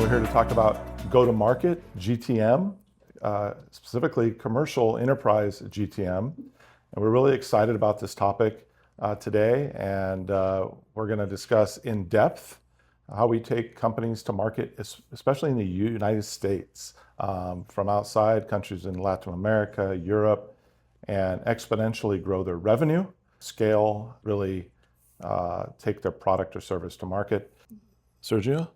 We're here to talk about go-to-market, GTM, specifically commercial enterprise GTM. And we're really excited about this topic today. And we're going to discuss in depth how we take companies to market, especially in the United States, from outside countries in Latin America, Europe, and exponentially grow their revenue, scale, really take their product or service to market. Sergio?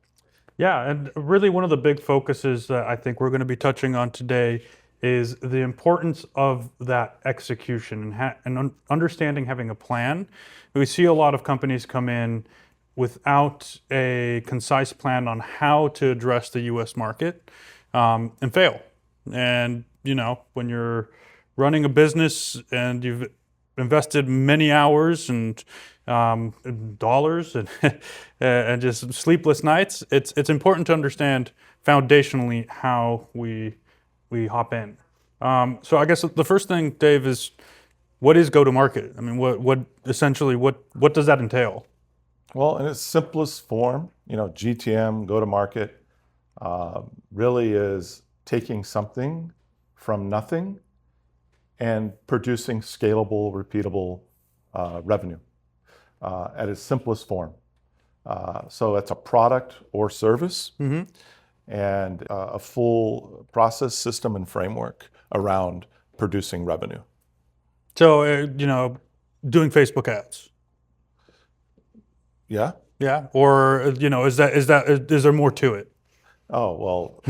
Yeah, and really one of the big focuses that I think we're going to be touching on today is the importance of that execution and understanding having a plan. We see a lot of companies come in without a concise plan on how to address the US market and fail. And, you know, when you're running a business and you've invested many hours and dollars and just sleepless nights, it's important to understand foundationally how we hop in. So I guess the first thing, Dave, is what is go-to-market? I mean, what essentially what does that entail? Well, in its simplest form, GTM, go-to-market, really is taking something from nothing and producing scalable, repeatable revenue at its simplest form. So it's a product or service and a full process, system, and framework around producing revenue. So, doing Facebook ads. Yeah. Yeah. Or, is there more to it? Oh, well.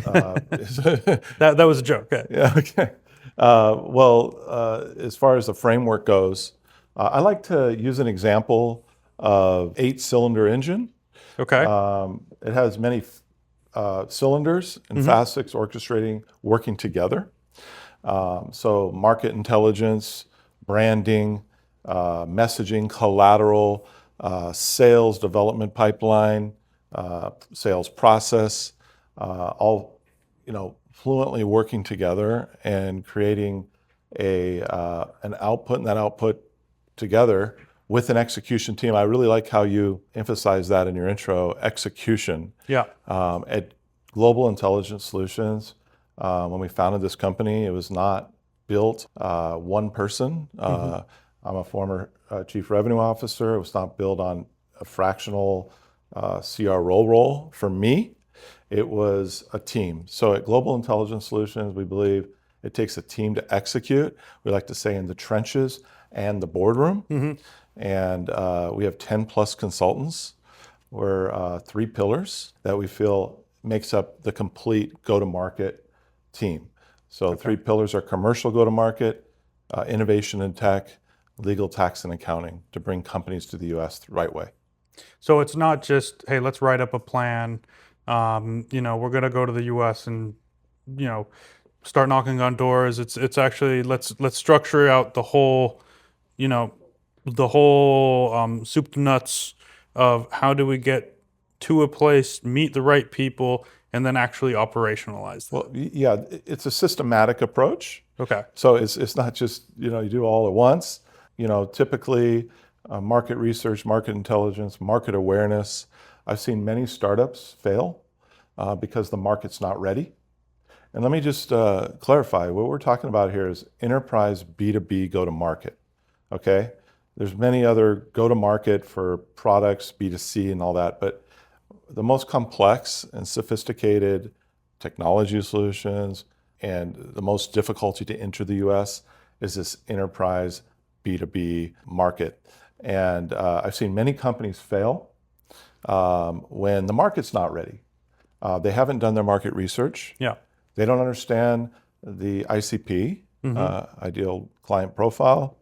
That was a joke. Okay. Yeah. Okay. As far as the framework goes, I like to use an example of 8-cylinder engine. Okay. It has many cylinders and facets orchestrating, working together. So market intelligence, branding, messaging, collateral, sales development pipeline, sales process, all fluently working together and creating an output, and that output together with an execution team. I really like how you emphasize that in your intro, execution. Yeah. At Global Intelligence Solutions, when we founded this company, it was not built one person. I'm a former chief revenue officer. It was not built on a fractional CRO role. For me, it was a team. So at Global Intelligence Solutions, we believe it takes a team to execute. We like to say in the trenches and the boardroom. And we have 10 plus consultants. We're 3 pillars that we feel makes up the complete go-to-market team. So 3 pillars are commercial go-to-market, innovation and tech, legal, tax, and accounting to bring companies to the US the right way. So it's not just, hey, let's write up a plan. We're going to go to the US and, start knocking on doors. It's actually, let's structure out the whole, soup to nuts of how do we get to a place, meet the right people, and then actually operationalize that. Well, yeah, it's a systematic approach. Okay. So it's not just, you do all at once. Typically market research, market intelligence, market awareness. I've seen many startups fail because the market's not ready. And let me just clarify, what we're talking about here is enterprise B2B go-to-market, okay? There's many other go-to-market for products, B2C and all that, but the most complex and sophisticated technology solutions and the most difficulty to enter the US is this enterprise B2B market. And I've seen many companies fail when the market's not ready. They haven't done their market research. Yeah. They don't understand the ICP, ideal client profile.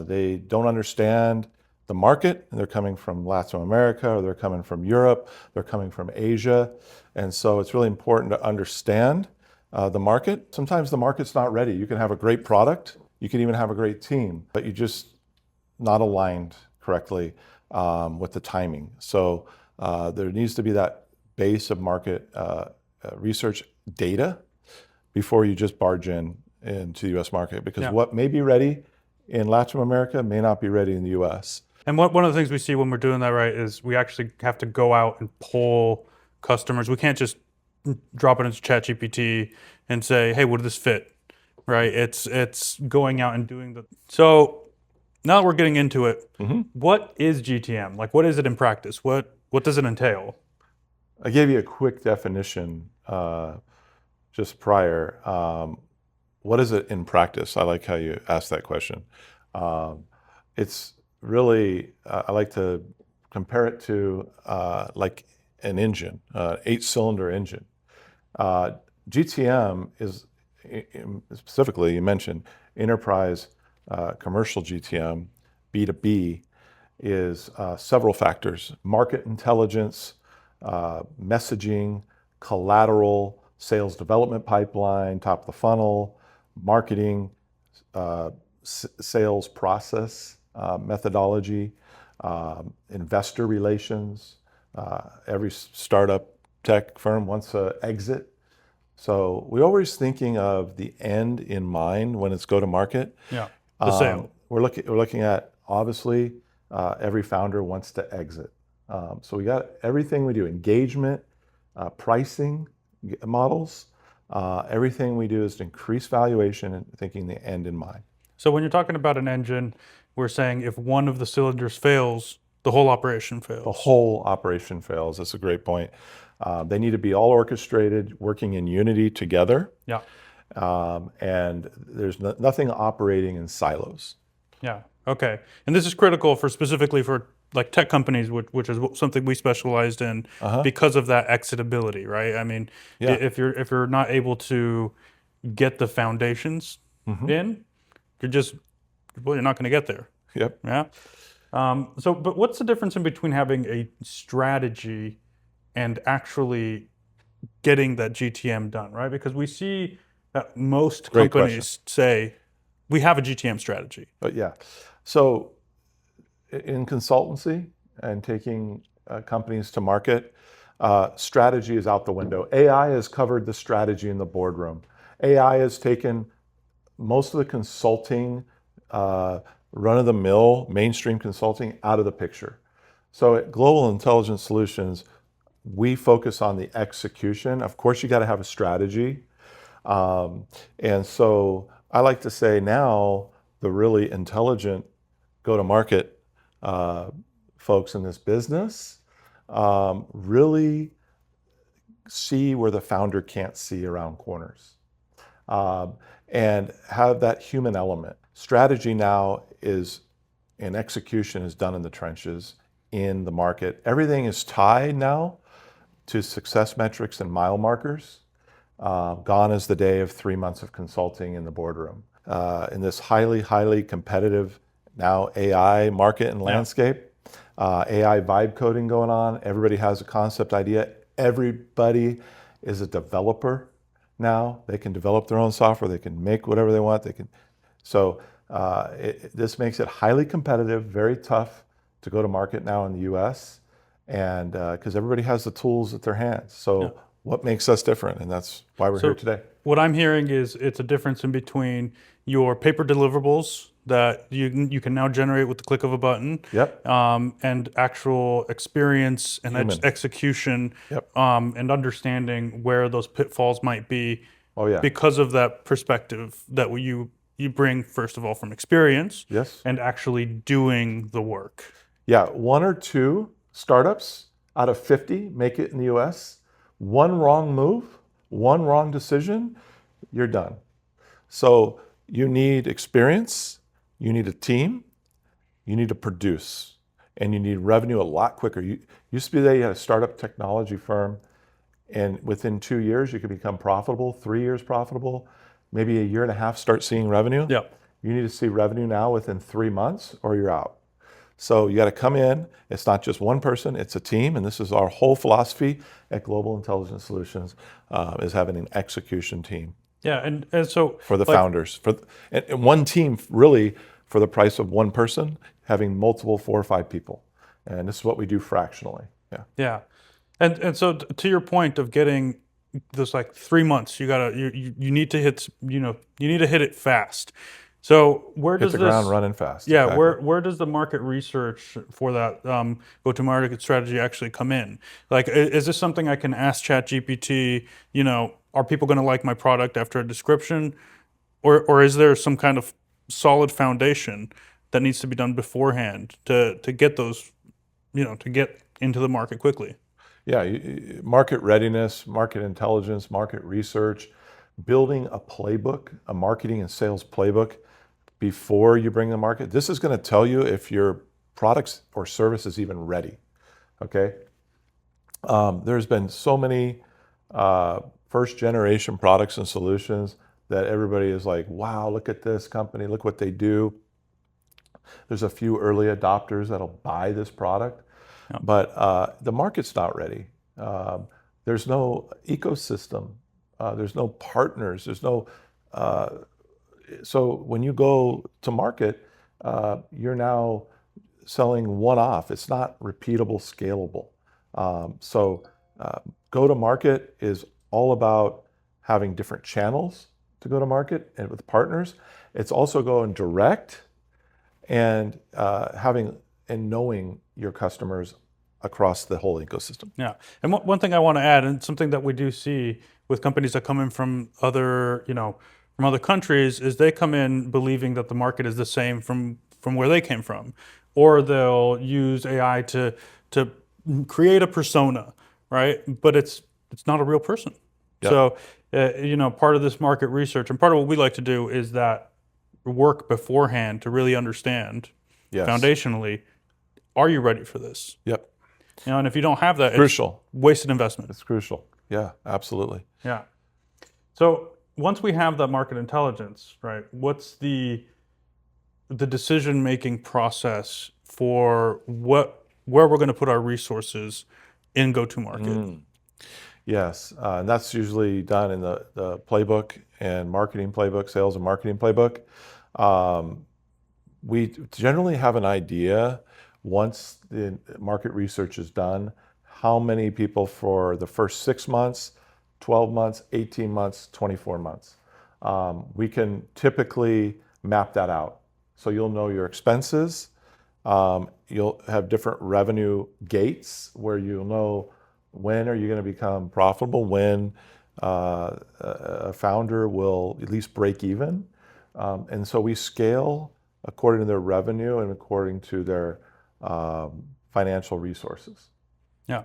They don't understand the market, and they're coming from Latin America, or they're coming from Europe, they're coming from Asia. And so it's really important to understand the market. Sometimes the market's not ready. You can have a great product, you can even have a great team, but you just not aligned correctly with the timing. So there needs to be that base of market research data before you just barge into the US market, because what may be ready in Latin America may not be ready in the US. And one of the things we see when we're doing that, right, is we actually have to go out and pull customers. We can't just drop it into ChatGPT and say, hey, would this fit? Right? It's going out and doing the. So now that we're getting into it, what is GTM? Like, what is it in practice? What does it entail? I gave you a quick definition just prior. What is it in practice? I like how you asked that question. It's really, I like to compare it to like an engine, 8-cylinder engine. GTM is specifically, you mentioned enterprise commercial GTM, B2B, is several factors: market intelligence, messaging, collateral, sales development pipeline, top of the funnel, marketing, sales process, methodology, investor relations. Every startup tech firm wants to exit. So we're always thinking of the end in mind when it's go to market. Yeah, the sale. We're looking at, obviously, every founder wants to exit. So we got everything we do: engagement, pricing models. Everything we do is to increase valuation and thinking the end in mind. So when you're talking about an engine, we're saying if one of the cylinders fails, the whole operation fails. The whole operation fails. That's a great point. They need to be all orchestrated, working in unity together. Yeah. And there's nothing operating in silos. Yeah. Okay. And this is critical for specifically for like tech companies, which is something we specialized in because of that exitability, right? I mean, if you're not able to get the foundations in, you're not going to get there. Yep. Yeah. But what's the difference in between having a strategy and actually getting that GTM done, right? Because we see that most companies say, we have a GTM strategy. But yeah. So in consultancy and taking companies to market, strategy is out the window. AI has covered the strategy in the boardroom. AI has taken most of the consulting, run-of-the-mill, mainstream consulting out of the picture. So at Global Intelligence Solutions, we focus on the execution. Of course, you got to have a strategy. And so I like to say now, the really intelligent go-to-market folks in this business really see where the founder can't see around corners, and have that human element. Strategy now is, and execution is done in the trenches, in the market. Everything is tied now to success metrics and mile markers. Gone is the day of 3 months of consulting in the boardroom. In this highly competitive now AI market and landscape, AI vibe coding going on. Everybody has a concept idea. Everybody is a developer now. They can develop their own software. They can make whatever they want. So this makes it highly competitive, very tough to go to market now in the U.S. and because everybody has the tools at their hands. So what makes us different? And that's why we're here today. What I'm hearing is it's a difference in between your paper deliverables that you can now generate with the click of a button, and actual experience and execution, and understanding where those pitfalls might be, because of that perspective that you bring, first of all, from experience, and actually doing the work. Yeah, 1 or 2 startups out of 50 make it in the US. One wrong move, one wrong decision, you're done. So you need experience, you need a team, you need to produce, and you need revenue a lot quicker. You used to be that you had a startup technology firm, and within 2 years you could become profitable, 3 years profitable, maybe a year and a half start seeing revenue. Yeah. You need to see revenue now within 3 months or you're out. So you got to come in. It's not just one person, it's a team. And this is our whole philosophy at Global Intelligence Solutions, is having an execution team. Yeah, and so for the founders, and one team really for the price of one person, having multiple 4 or 5 people. And this is what we do fractionally. Yeah. And so to your point of getting this, like 3 months, you need to hit it fast. So where hit does the this? ground running fast. Yeah, Exactly. where does the market research for that go-to-market strategy actually come in? Like, is this something I can ask ChatGPT? Are people going to like my product after a description, or is there some kind of solid foundation that needs to be done beforehand to get those, to get into the market quickly? Yeah, market readiness, market intelligence, market research, building a playbook, a marketing and sales playbook before you bring the market. This is going to tell you if your products or service is even ready. Okay. There's been so many first generation products and solutions that everybody is like, wow, look at this company, look what they do. There's a few early adopters that'll buy this product, but the market's not ready. There's no ecosystem. There's no partners. There's no. So when you go to market, you're now selling one-off. It's not repeatable, scalable. Go to market is all about having different channels to go to market and with partners. It's also going direct and having and knowing your customers across the whole ecosystem. Yeah, and one thing I want to add, and something that we do see with companies that come in from other, from other countries, is they come in believing that the market is the same from where they came from, or they'll use AI to create a persona, right? But it's not a real person. Yep. So, part of this market research and part of what we like to do is that work beforehand to really understand Yes. foundationally, are you ready for this? Yep. And if you don't have that, it's Crucial. wasted investment. It's crucial. Yeah, absolutely. Yeah. So once we have that market intelligence, right, what's the decision-making process for where we're going to put our resources in go-to-market? Yes, and that's usually done in the playbook and marketing playbook, sales and marketing playbook. We generally have an idea once the market research is done, how many people for the first 6 months, 12 months, 18 months, 24 months. We can typically map that out. So you'll know your expenses. You'll have different revenue gates where you'll know when are you going to become profitable, when a founder will at least break even. And so we scale according to their revenue and according to their financial resources. Yeah.